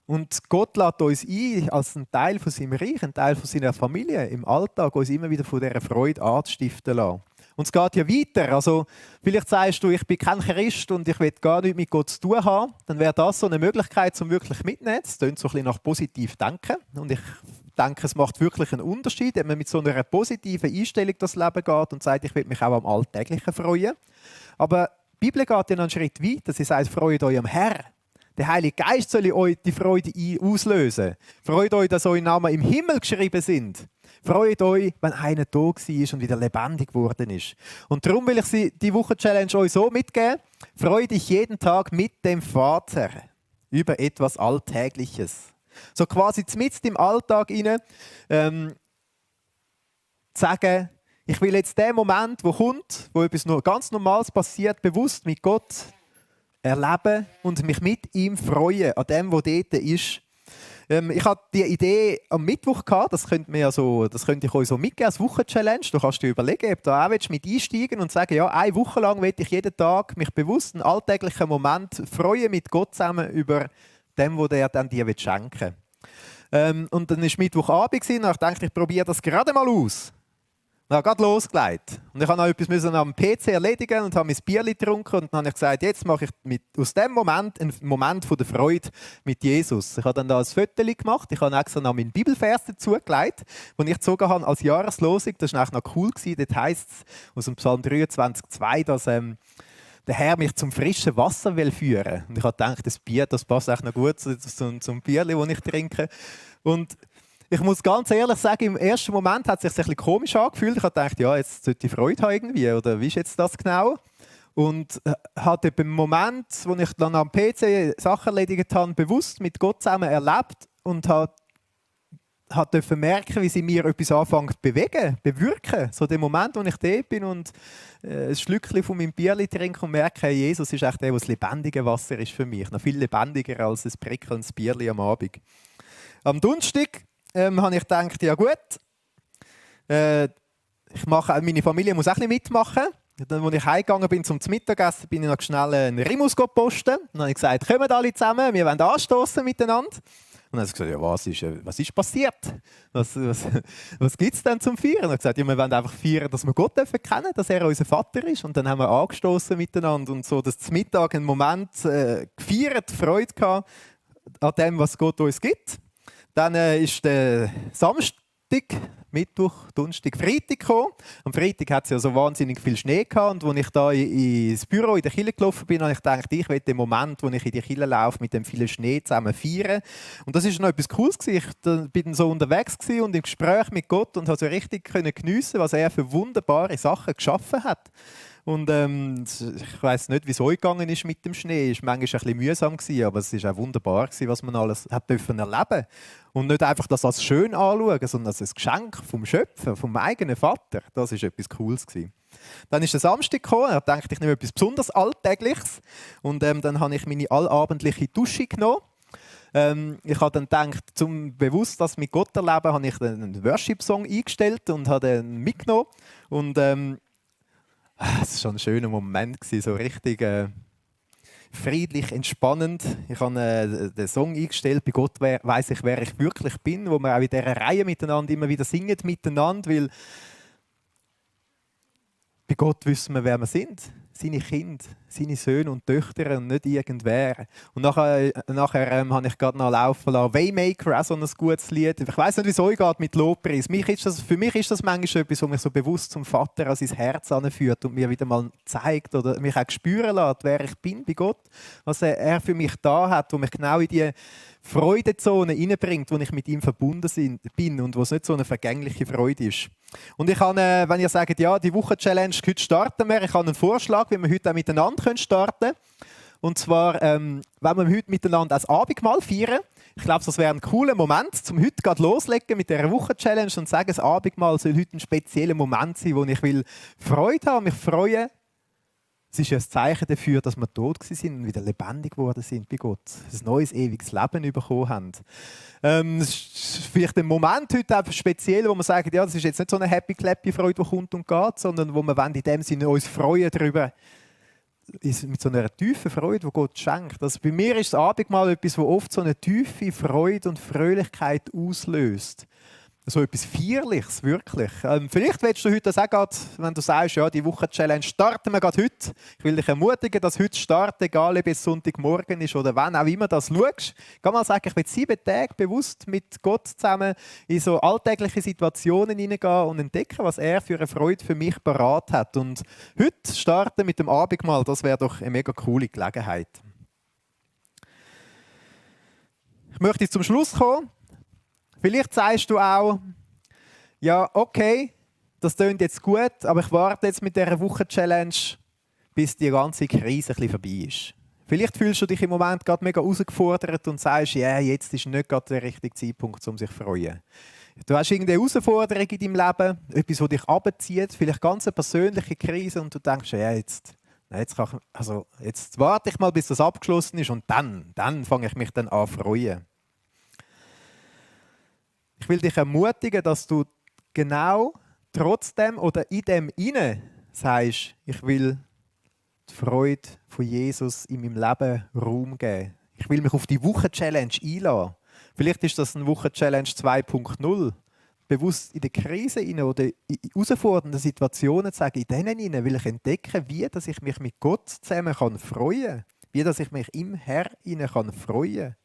Und Gott lädt uns ein, als ein Teil von seinem Reich, ein Teil von seiner Familie, im Alltag uns immer wieder von dieser Freude anzustiften lassen. Und es geht ja weiter. Also, vielleicht sagst du, ich bin kein Christ und ich will gar nichts mit Gott zu tun haben. Dann wäre das so eine Möglichkeit, um wirklich mitzunehmen. Es klingt so ein bisschen nach positiv denken. Und ich denke, es macht wirklich einen Unterschied, wenn man mit so einer positiven Einstellung das Leben geht und sagt, ich will mich auch am Alltäglichen freuen. Aber die Bibel geht ja noch einen Schritt weiter. Sie sagt, freut euch am Herrn. Der Heilige Geist soll euch die Freude auslösen. Freut euch, dass eure Namen im Himmel geschrieben sind. Freut euch, wenn einer tot war und wieder lebendig geworden ist. Und darum will ich die Wochen-Challenge euch so mitgeben. Freue dich jeden Tag mit dem Vater über etwas Alltägliches. So quasi mitten im Alltag rein, sagen, ich will jetzt den Moment, wo kommt, wo etwas nur ganz Normales passiert, bewusst mit Gott erleben und mich mit ihm freuen, an dem, was dort ist. Ich hatte die Idee am Mittwoch gehabt, das könnte ich euch so mitgeben als Wochen-Challenge. Du kannst dir überlegen, ob du auch mit einsteigen und sagen, ja, eine Woche lang will ich jeden Tag mich bewusst einen alltäglichen Moment freuen mit Gott zusammen über dem, was er dann dir schenken will. Und dann war Mittwochabend und ich dachte, ich probiere das gerade mal aus. Und habe gerade losgelegt. Und ich musste noch etwas am PC erledigen und habe mein Bier getrunken. Und dann habe ich gesagt, jetzt mache ich aus dem Moment einen Moment von der Freude mit Jesus. Ich habe dann da ein Foto gemacht. Ich habe extra noch meinen Bibelvers dazugelegt, den ich gezogen habe als Jahreslosung. Das war eigentlich noch cool. Dort heisst es aus dem Psalm 23,2, dass der Herr mich zum frischen Wasser will führen. Und ich habe gedacht, das Bier, das passt echt noch gut zum Bierchen, das ich trinke. Und ich muss ganz ehrlich sagen, im ersten Moment hat es sich ein bisschen komisch angefühlt. Ich habe gedacht, ja, jetzt sollte ich Freude haben irgendwie, oder wie ist jetzt das genau? Und habe beim Moment, wo ich dann am PC Sachen erledigt habe, bewusst mit Gott zusammen erlebt und durfte merken, wie sie mir etwas anfängt zu bewegen, bewirken. So der Moment, wo ich da bin und ein Schlückchen von meinem Bierchen trinke und merke, hey, Jesus ist echt der, der das lebendige Wasser ist für mich. Noch viel lebendiger als ein prickelndes Bierchen am Abend. Am Donnerstag habe ich gedacht, ja gut, meine Familie muss auch ein bisschen mitmachen. Dann, als ich heimgegangen bin zum Mittagessen, bin ich noch schnell einen Rimus posten. Dann habe ich gesagt, kommen alle zusammen, wir wollen anstoßen miteinander. Und dann hat sie gesagt, ja, was ist passiert? Was gibt es denn zum Feiern? Und ich habe gesagt, ja, wir wollen einfach feiern, dass wir Gott kennen dürfen, dass er unser Vater ist. Und dann haben wir angestoßen miteinander und so, dass zum Mittag einen Moment gefeiert, Freude gehabt an dem, was Gott uns gibt. Dann ist der Samstag, Mittwoch, Donnerstag, Freitag gekommen. Am Freitag hat es ja so wahnsinnig viel Schnee gehabt. Und als ich da ins Büro in der Kirche gelaufen bin, habe ich gedacht, ich will den Moment, wo ich in die Kirche laufe, mit dem vielen Schnee zusammen feiern. Und das war noch etwas Cooles. Ich bin so unterwegs und im Gespräch mit Gott und habe so richtig geniessen, was er für wunderbare Sachen geschaffen hat. Und ich weiss nicht, wie es euch gegangen ist mit dem Schnee. Es war manchmal ein bisschen mühsam, aber es war auch wunderbar, was man alles erleben durfte. Und nicht einfach das als schön anschauen, sondern als ein Geschenk vom Schöpfer, vom eigenen Vater. Das war etwas Cooles. Dann ist der Samstag gekommen. Ich dachte, ich nehme etwas besonders Alltägliches. Und dann habe ich meine allabendliche Dusche genommen. Ich habe dann gedacht, um bewusst das mit Gott erleben, habe ich einen Worship-Song eingestellt und habe den mitgenommen. Und es war schon ein schöner Moment, so richtig friedlich, entspannend. Ich habe den Song eingestellt, bei Gott weiss ich, wer ich wirklich bin, wo wir auch in dieser Reihe miteinander immer wieder singen miteinander, weil bei Gott wissen wir, wer wir sind. Seine Kinder, seine Söhne und Töchter und nicht irgendwer. Und nachher habe ich gerade noch laufen lassen. Waymaker, auch so ein gutes Lied. Ich weiss nicht, wie es euch geht mit Lobpreis. Für mich ist das manchmal etwas, was mich so bewusst zum Vater an sein Herz anführt und mir wieder mal zeigt oder mich auch spüren lässt, wer ich bin bei Gott. Was er für mich da hat, wo mich genau in die Freudezone hineinbringt, wo ich mit ihm verbunden bin und wo es nicht so eine vergängliche Freude ist. Und ich habe, wenn ihr sagt, ja, die Wochen-Challenge, heute starten wir, ich habe einen Vorschlag, wie wir heute auch miteinander starten können. Und zwar, wenn wir heute miteinander als Abendmahl feiern. Ich glaube, das wäre ein cooler Moment, um heute gerade loslegen mit dieser Wochen-Challenge und sagen, das Abendmahl soll heute ein spezieller Moment sein, wo ich Freude haben, mich freuen. Es ist ja ein Zeichen dafür, dass wir tot waren und wieder lebendig geworden sind bei Gott. Ein neues, ewiges Leben bekommen haben. Es ist vielleicht ein Moment heute auch speziell, wo wir sagen, ja, das ist jetzt nicht so eine happy-clappy-Freude, die kommt und geht, sondern wo wir in dem Sinne uns freuen darüber, mit so einer tiefen Freude, die Gott schenkt. Also bei mir ist das Abendmahl etwas, das oft so eine tiefe Freude und Fröhlichkeit auslöst. So etwas Feierliches, wirklich. Vielleicht willst du heute das auch gerade, wenn du sagst, ja, die Wochen-Challenge starten wir gerade heute. Ich will dich ermutigen, dass heute starten, egal ob es Sonntagmorgen ist oder wann auch immer das schaust. Ich kann mal sagen, ich will 7 Tage bewusst mit Gott zusammen in so alltägliche Situationen hineingehen und entdecken, was er für eine Freude für mich parat hat. Und heute starten mit dem Abendmahl, das wäre doch eine mega coole Gelegenheit. Ich möchte jetzt zum Schluss kommen. Vielleicht sagst du auch, ja, okay, das klingt jetzt gut, aber ich warte jetzt mit dieser Wochen-Challenge, bis die ganze Krise ein bisschen vorbei ist. Vielleicht fühlst du dich im Moment gerade mega herausgefordert und sagst, ja, jetzt ist nicht gerade der richtige Zeitpunkt, um sich zu freuen. Du hast irgendeine Herausforderung in deinem Leben, etwas, das dich runterzieht, vielleicht ganz eine persönliche Krise und du denkst, ja, jetzt warte ich mal, bis das abgeschlossen ist und dann fange ich mich dann an zu freuen. Ich will dich ermutigen, dass du genau trotzdem oder in dem inne sagst, ich will die Freude von Jesus in meinem Leben Raum geben. Ich will mich auf die Wochen-Challenge einlassen. Vielleicht ist das eine Wochen-Challenge 2.0. bewusst in der Krise oder in herausfordernden Situationen zu sagen, in denen will ich entdecken, wie dass ich mich mit Gott zusammen freuen kann. Wie dass ich mich im Herrn freuen kann.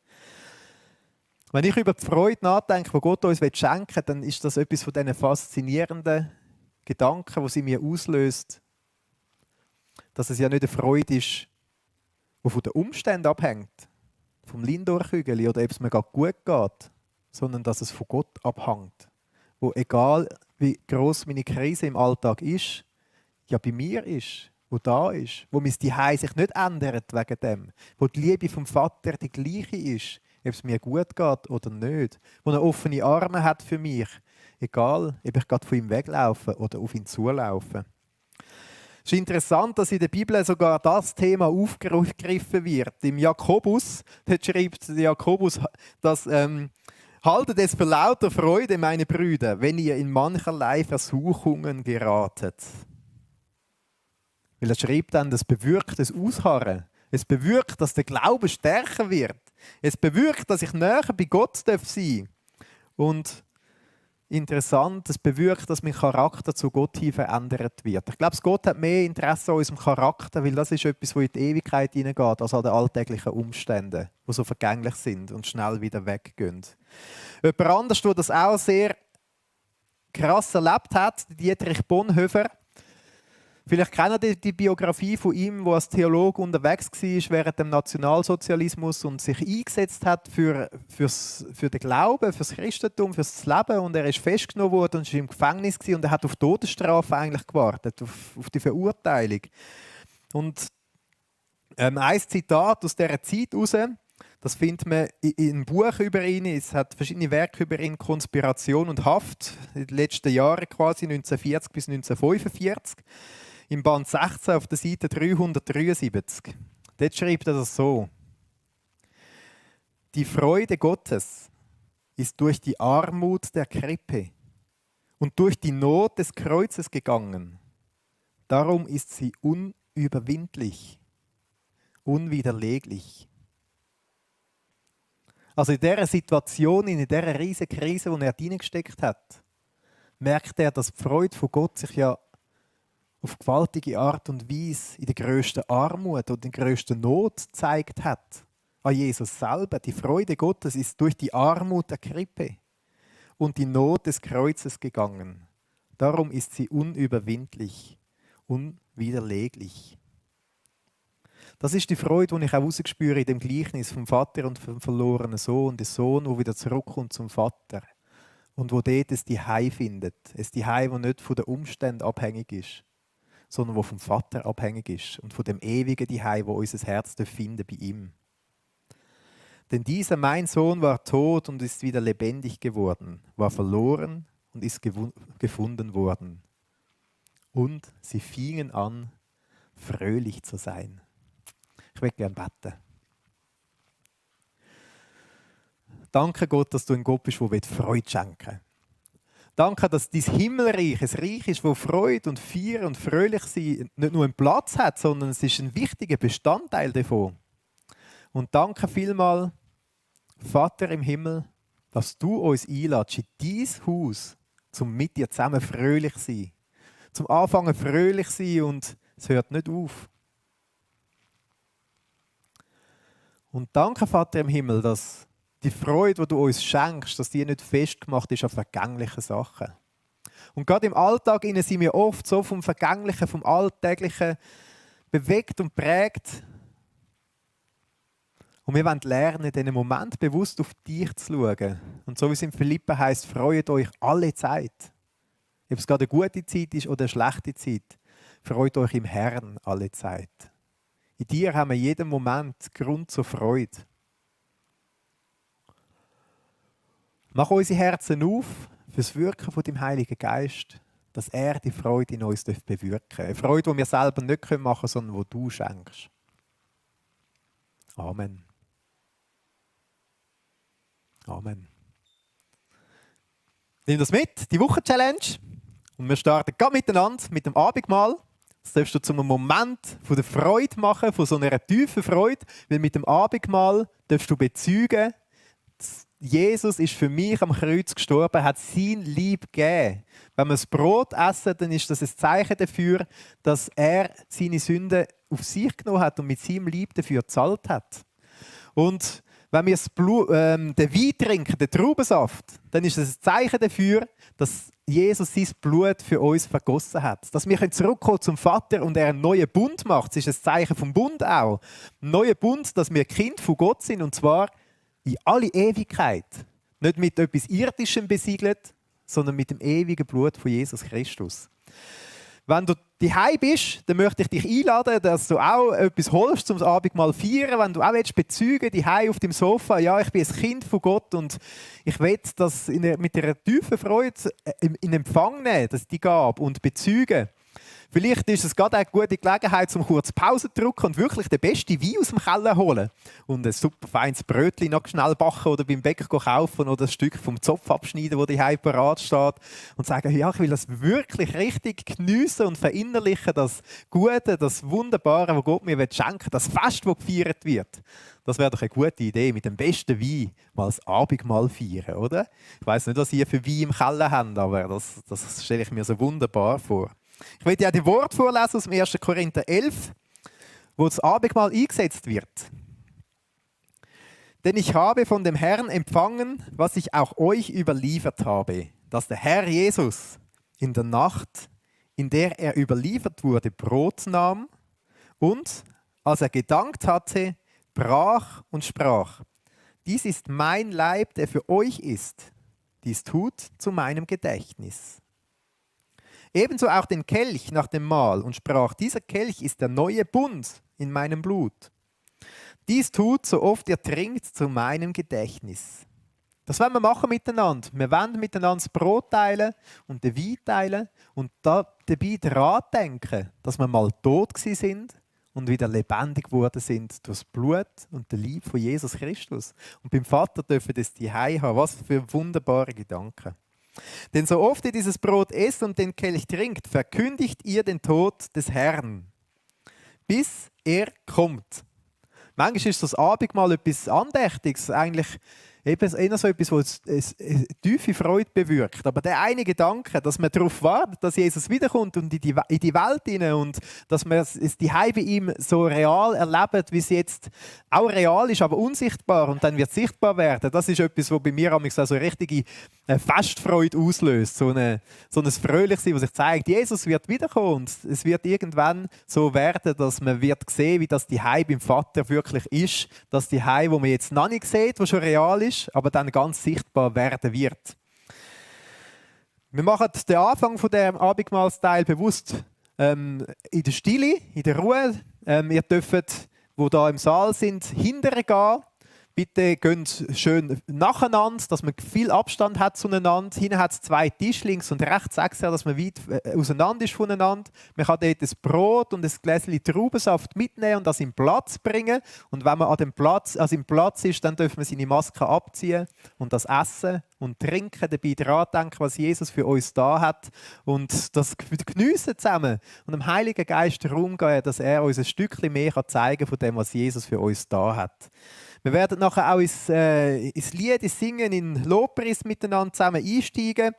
Wenn ich über die Freude nachdenke, die Gott uns schenken will, dann ist das etwas von diesen faszinierenden Gedanken, die sie mir auslöst. Dass es ja nicht eine Freude ist, die von den Umständen abhängt, vom Lindor-Kügel oder ob es mir gerade gut geht, sondern dass es von Gott abhängt. Wo egal wie gross meine Krise im Alltag ist, ja bei mir ist, wo da ist, wo mein Zuhause sich nicht ändert wegen dem, wo die Liebe vom Vater die gleiche ist, ob es mir gut geht oder nicht, wo er offene Arme hat für mich, egal ob ich gerade von ihm weglaufe oder auf ihn zulaufe. Es ist interessant, dass in der Bibel sogar das Thema aufgegriffen wird. Im Jakobus, dort schreibt Jakobus, dass haltet es für lauter Freude, meine Brüder, wenn ihr in mancherlei Versuchungen geratet. Weil er schreibt dann, das bewirkt das Ausharren. Es bewirkt, dass der Glaube stärker wird. Es bewirkt, dass ich näher bei Gott sein darf. Und interessant, es bewirkt, dass mein Charakter zu Gott hin verändert wird. Ich glaube, Gott hat mehr Interesse an unserem Charakter, weil das ist etwas, das in die Ewigkeit hineingeht, als an den alltäglichen Umständen, die so vergänglich sind und schnell wieder weggehen. Jemand anders, der das auch sehr krass erlebt hat, Dietrich Bonhoeffer. Vielleicht kennt ihr die Biografie von ihm, der als Theologe unterwegs war während dem Nationalsozialismus und sich eingesetzt hat für den Glauben, für das Christentum, für das Leben. Und er ist festgenommen worden und war im Gefängnis und er hat auf die Todesstrafe eigentlich gewartet, auf die Verurteilung. Und ein Zitat aus dieser Zeit heraus, das findet man in einem Buch über ihn. Es hat verschiedene Werke über ihn, Konspiration und Haft, in den letzten Jahren quasi, 1940 bis 1945. Im Band 16 auf der Seite 373. Dort schreibt er das so. Die Freude Gottes ist durch die Armut der Krippe und durch die Not des Kreuzes gegangen. Darum ist sie unüberwindlich, unwiderleglich. Also in dieser Situation, in dieser riesigen Krise, in die er hineingesteckt hat, merkt er, dass die Freude von Gott sich ja auf gewaltige Art und Weise in der grössten Armut und in der grössten Not gezeigt hat. An Jesus selber. Die Freude Gottes ist durch die Armut der Krippe und die Not des Kreuzes gegangen. Darum ist sie unüberwindlich, unwiderleglich. Das ist die Freude, die ich auch rausspüre in dem Gleichnis vom Vater und vom verlorenen Sohn. Der Sohn, der wieder zurückkommt zum Vater und wo dort es die Hei findet. Es die Hei, die nicht von den Umständen abhängig ist, sondern wo vom Vater abhängig ist und von dem ewigen Zuhause, wo unser Herz finden bei ihm. Denn dieser, mein Sohn, war tot und ist wieder lebendig geworden, war verloren und ist gefunden worden. Und sie fingen an, fröhlich zu sein. Ich möchte gerne beten. Danke Gott, dass du ein Gott bist, der Freude schenken will. Danke, dass dein Himmelreich ein Reich ist, wo Freude und Feier und Fröhlichsein nicht nur einen Platz hat, sondern es ist ein wichtiger Bestandteil davon. Und danke vielmals, Vater im Himmel, dass du uns einlädst in dein Haus, um mit dir zusammen fröhlich zu sein. Zum Anfangen fröhlich zu sein und es hört nicht auf. Und danke, Vater im Himmel, dass die Freude, die du uns schenkst, dass die nicht festgemacht ist an vergänglichen Sachen. Und gerade im Alltag sind wir oft so vom Vergänglichen, vom Alltäglichen bewegt und prägt. Und wir wollen lernen, in diesem Moment bewusst auf dich zu schauen. Und so wie es in Philipper heisst, freut euch alle Zeit. Ob es gerade eine gute Zeit ist oder eine schlechte Zeit, freut euch im Herrn alle Zeit. In dir haben wir jeden Moment Grund zur Freude. Mach unsere Herzen auf für das Wirken von dem Heiligen Geist, dass er die Freude in uns bewirken darf. Eine Freude, die wir selber nicht machen können, sondern die du schenkst. Amen. Amen. Nimm das mit, die Wochen-Challenge. Und wir starten gerade miteinander mit dem Abendmahl. Das darfst du zu einem Moment von der Freude machen, von so einer tiefen Freude. Weil mit dem Abendmahl darfst du bezeugen, Jesus ist für mich am Kreuz gestorben, hat sein Leib gegeben. Wenn wir das Brot essen, dann ist das ein Zeichen dafür, dass er seine Sünden auf sich genommen hat und mit seinem Leib dafür gezahlt hat. Und wenn wir den Wein trinken, den Traubensaft, dann ist das ein Zeichen dafür, dass Jesus sein Blut für uns vergossen hat. Dass wir zurückkommen zum Vater und er einen neuen Bund macht. Das ist ein Zeichen vom Bund auch. Ein neuer Bund, dass wir Kind von Gott sind, und zwar in alle Ewigkeit. Nicht mit etwas Irdischem besiegelt, sondern mit dem ewigen Blut von Jesus Christus. Wenn du daheim bist, dann möchte ich dich einladen, dass du auch etwas holst zum Abendmahl feiern. Wenn du auch bezeugen willst, daheim auf dem Sofa, ja, ich bin ein Kind von Gott und ich will das mit einer tiefen Freude in Empfang nehmen, dass die Gabe und bezeugen. Vielleicht ist es gerade eine gute Gelegenheit, um kurz Pause zu drücken und wirklich den besten Wein aus dem Keller holen. Und ein super feines Brötchen noch schnell backen oder beim Bäcker kaufen oder ein Stück vom Zopf abschneiden, das daheim parat steht. Und sagen, ja, ich will das wirklich richtig geniessen und verinnerlichen, das Gute, das Wunderbare, was Gott mir schenken will, das Fest, das gefeiert wird. Das wäre doch eine gute Idee, mit dem besten Wein mal das Abendmahl feiern, oder? Ich weiss nicht, was ihr für Wein im Keller habt, aber das stelle ich mir so wunderbar vor. Ich möchte ja die Worte vorlesen aus dem 1. Korinther 11, wo das Abendmahl eingesetzt wird. Denn ich habe von dem Herrn empfangen, was ich auch euch überliefert habe, dass der Herr Jesus in der Nacht, in der er überliefert wurde, Brot nahm und, als er gedankt hatte, brach und sprach: Dies ist mein Leib, der für euch ist. Dies tut zu meinem Gedächtnis. Ebenso auch den Kelch nach dem Mahl und sprach: Dieser Kelch ist der neue Bund in meinem Blut. Dies tut, so oft ihr trinkt, zu meinem Gedächtnis. Das wollen wir machen miteinander. Wir wollen miteinander das Brot teilen und den Wein teilen und dabei daran denken, dass wir mal tot sind und wieder lebendig geworden sind durch das Blut und den Leib von Jesus Christus. Und beim Vater dürfen das die haben. Was für wunderbare Gedanken. Denn so oft ihr dieses Brot esst und den Kelch trinkt, verkündigt ihr den Tod des Herrn, bis er kommt. Manchmal ist das Abendmahl etwas Andächtiges, eigentlich eher so etwas, was eine tiefe Freude bewirkt. Aber der eine Gedanke, dass man darauf wartet, dass Jesus wiederkommt und in die Welt hinein und dass man es die bei ihm so real erlebt, wie es jetzt auch real ist, aber unsichtbar und dann wird sichtbar werden. Das ist etwas, was bei mir so eine richtige Festfreude auslöst. So ein Fröhlichsein, das sich zeigt, Jesus wird wiederkommen und es wird irgendwann so werden, dass man wird sehen, wie das beim Vater wirklich ist. Das wo man jetzt noch nicht sieht, was schon real ist, aber dann ganz sichtbar werden wird. Wir machen den Anfang von dem Abendmahlsteil bewusst in der Stille, in der Ruhe. Ihr dürft, die hier im Saal sind, hinterher gehen. Bitte geht schön nacheinander, dass man viel Abstand hat zueinander. Hinten hat es 2 Tische, links und rechts, extra, dass man weit auseinander ist voneinander. Man kann dort ein Brot und ein Gläschen Traubensaft mitnehmen und das in den Platz bringen. Und wenn man an dem Platz, also im Platz ist, dann dürfen wir seine Maske abziehen und das essen und trinken, dabei daran denken, was Jesus für uns da hat. Und das geniessen zusammen und dem Heiligen Geist Raum geben, dass er uns ein Stückchen mehr zeigen kann von dem, was Jesus für uns da hat. Wir werden nachher auch ins Lied, ins Singen, in Lobpreis miteinander zusammen einsteigen.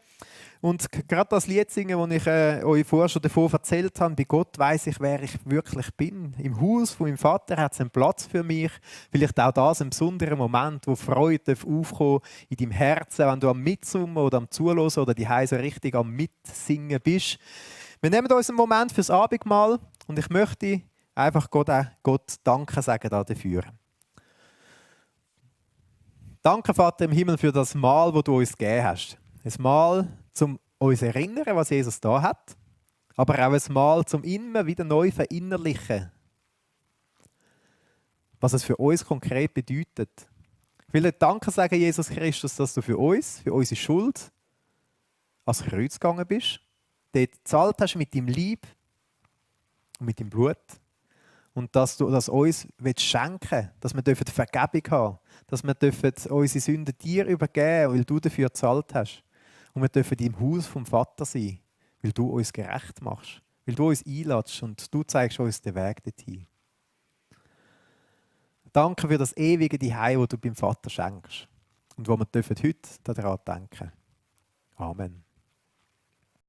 Und gerade das Lied singen, das ich euch vorher schon davon erzählt habe, bei Gott weiss ich, wer ich wirklich bin. Im Haus von meinem Vater hat es einen Platz für mich. Vielleicht auch das ein besonderer Moment, wo Freude aufkommen in deinem Herzen, wenn du am Mitsummen oder am Zuhören oder die so richtig am Mitsingen bist. Wir nehmen uns einen Moment fürs Abendmahl und ich möchte einfach Gott Danke sagen dafür. Danke, Vater im Himmel, für das Mahl, das du uns gegeben hast. Ein Mahl, um uns zu erinnern, was Jesus da hat, aber auch ein Mahl, um immer wieder neu zu verinnerlichen, was es für uns konkret bedeutet. Ich will dir Danke sagen, Jesus Christus, dass du für unsere Schuld ans Kreuz gegangen bist, dort gezahlt hast mit deinem Leib und mit deinem Blut. Und dass du das uns schenken willst, dass wir Vergebung haben dürfen, dass wir unsere Sünden dir übergeben, weil du dafür gezahlt hast. Und wir dürfen im Haus vom Vater sein, weil du uns gerecht machst, weil du uns einlädst und du zeigst uns den Weg dorthin. Danke für das ewige Zuhause, das du beim Vater schenkst. und wo wir heute daran denken dürfen. Amen.